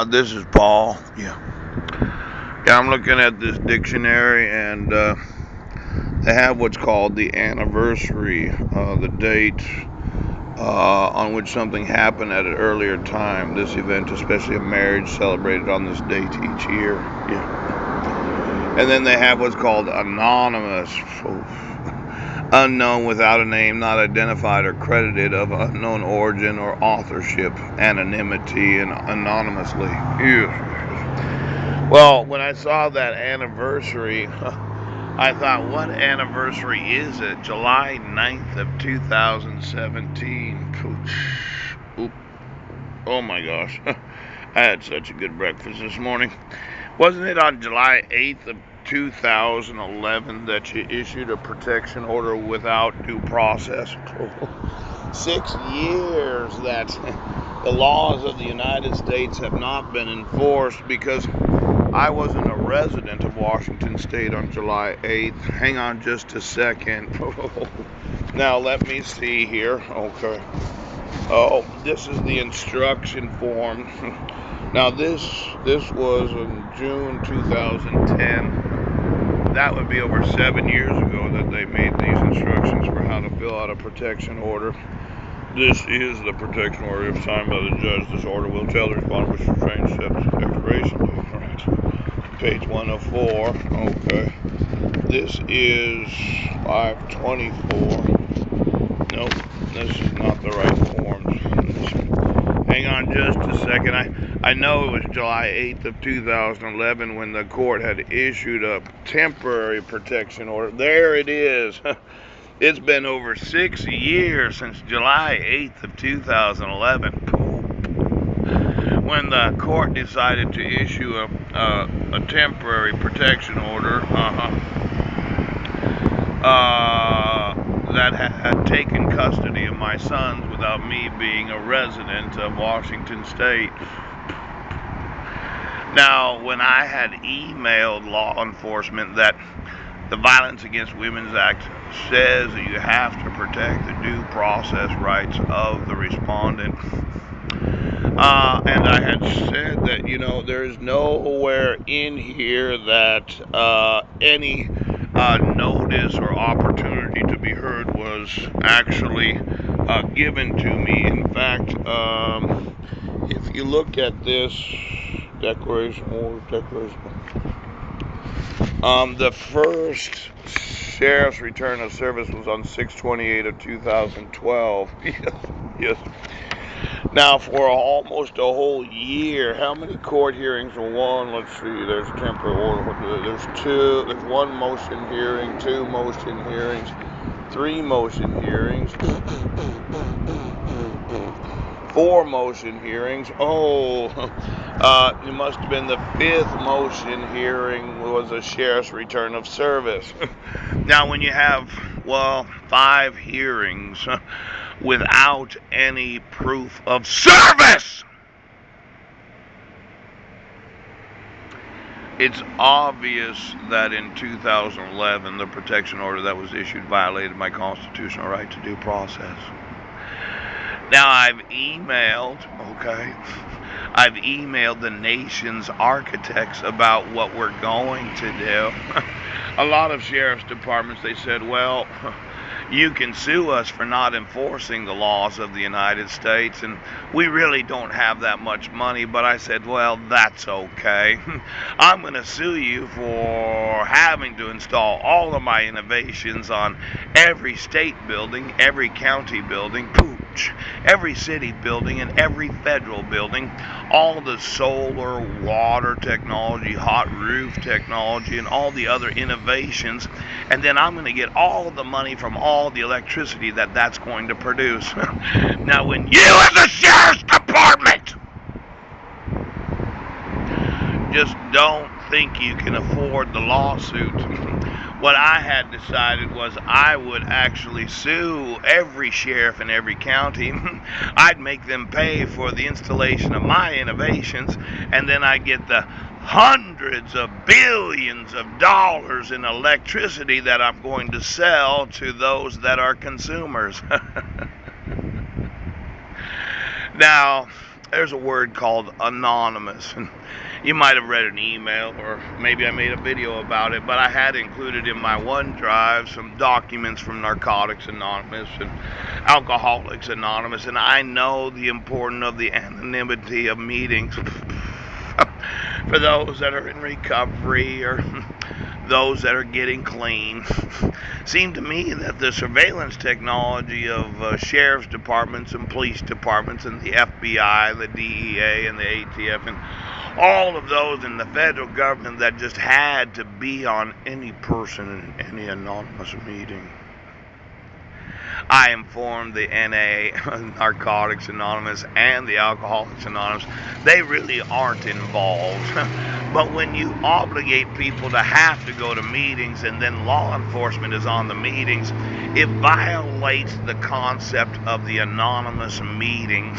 This is Paul. Yeah, I'm looking at this dictionary, and they have what's called the anniversary, the date on which something happened at an earlier time. This event, especially a marriage, celebrated on this date each year. And then they have what's called anonymous. Unknown, without a name, not identified or credited, of unknown origin or authorship, anonymity, and anonymously. Well, when I saw that anniversary, I thought, what anniversary is it? July 9th of 2017. Oop. Oh my gosh. I had such a good breakfast this morning. Wasn't it on July 8th of 2011 that you issued a protection order without due process? 6 years that the laws of the United States have not been enforced because I wasn't a resident of Washington State on July 8th. Hang on just a second. Now let me see here. Okay. Oh, this is the instruction form. Now this was in June 2010. That would be over 7 years ago that they made these instructions for how to fill out a protection order. This is the protection order. If signed by the judge, this order will tell the respondent which restraint steps expiration date. Right. Page 104. Okay. This is 524. Nope, this is not the right forms. Hang on just a second. I know it was July 8th of 2011 when the court had issued a temporary protection order. There it is. It's been over 6 years since July 8th of 2011 when the court decided to issue a temporary protection order that had taken custody of my sons without me being a resident of Washington State. Now, when I had emailed law enforcement that the Violence Against Women's Act says that you have to protect the due process rights of the respondent, and I had said that, there's nowhere in here that any notice or opportunity to be heard was actually given to me. In fact, if you look at this declaration, the first sheriff's return of service was on 6/28 of 2012. Yes. Now, for almost a whole year, how many court hearings? One, let's see, there's a temporary order. There's two, there's one motion hearing, two motion hearings, three motion hearings, four motion hearings. Oh, it must have been the fifth motion hearing was a sheriff's return of service. Now, when you have, 5 hearings without any proof of service, it's obvious that in 2011 the protection order that was issued violated my constitutional right to due process. Now, I've emailed the nation's architects about what we're going to do. A lot of sheriff's departments, they said, well, you can sue us for not enforcing the laws of the United States, and we really don't have that much money. But I said, well, that's okay. I'm going to sue you for having to install all of my innovations on every state building, every county building, every city building, and every federal building, all the solar, water technology, hot roof technology, and all the other innovations, and then I'm going to get all the money from all the electricity that's going to produce. Now, when you as a sheriff's department just don't think you can afford the lawsuit, what I had decided was I would actually sue every sheriff in every county. I'd make them pay for the installation of my innovations, and then I'd get the hundreds of billions of dollars in electricity that I'm going to sell to those that are consumers. Now, there's a word called anonymous. And you might have read an email, or maybe I made a video about it, but I had included in my OneDrive some documents from Narcotics Anonymous and Alcoholics Anonymous, and I know the importance of the anonymity of meetings for those that are in recovery or those that are getting clean. Seemed to me that the surveillance technology of sheriff's departments and police departments and the FBI, the DEA, and the ATF, and all of those in the federal government that just had to be on any person in any anonymous meeting. I informed the NA, Narcotics Anonymous, and the Alcoholics Anonymous, they really aren't involved. But when you obligate people to have to go to meetings and then law enforcement is on the meetings, it violates the concept of the anonymous meeting.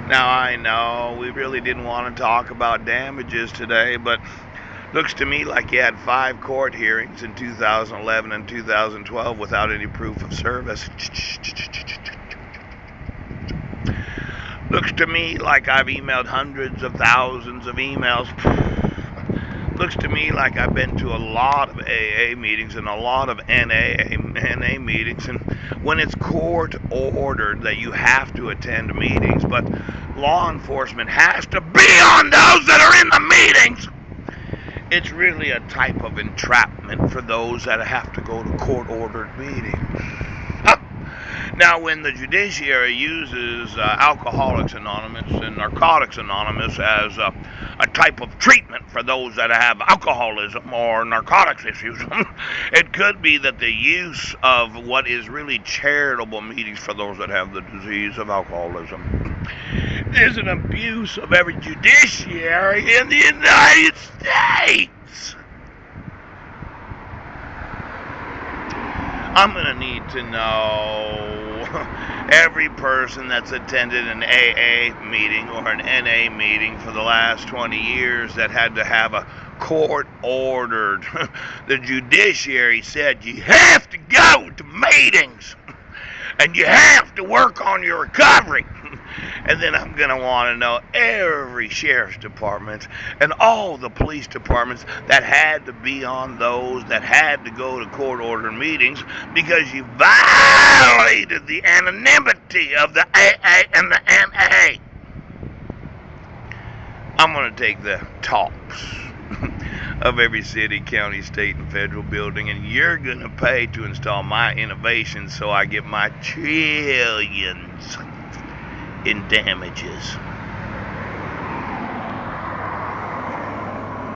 Now, I know we really didn't want to talk about damages today, but looks to me like you had 5 court hearings in 2011 and 2012 without any proof of service. Looks to me like I've emailed hundreds of thousands of emails. Looks to me like I've been to a lot of AA meetings and a lot of NA meetings, and when it's court ordered that you have to attend meetings, but law enforcement has to be on those that are in the meetings, it's really a type of entrapment for those that have to go to court-ordered meetings. Now, when the judiciary uses Alcoholics Anonymous and Narcotics Anonymous as a type of treatment for those that have alcoholism or narcotics issues, it could be that the use of what is really charitable meetings for those that have the disease of alcoholism is an abuse of every judiciary in the United States. I'm going to need to know every person that's attended an AA meeting or an NA meeting for the last 20 years that had to have a court-ordered. The judiciary said you have to go to meetings and you have to work on your recovery. And then I'm going to want to know every sheriff's department and all the police departments that had to be on those that had to go to court-ordered meetings because you violated the anonymity of the AA and the NA. I'm going to take the tops of every city, county, state, and federal building, and you're going to pay to install my innovations so I get my trillions in damages.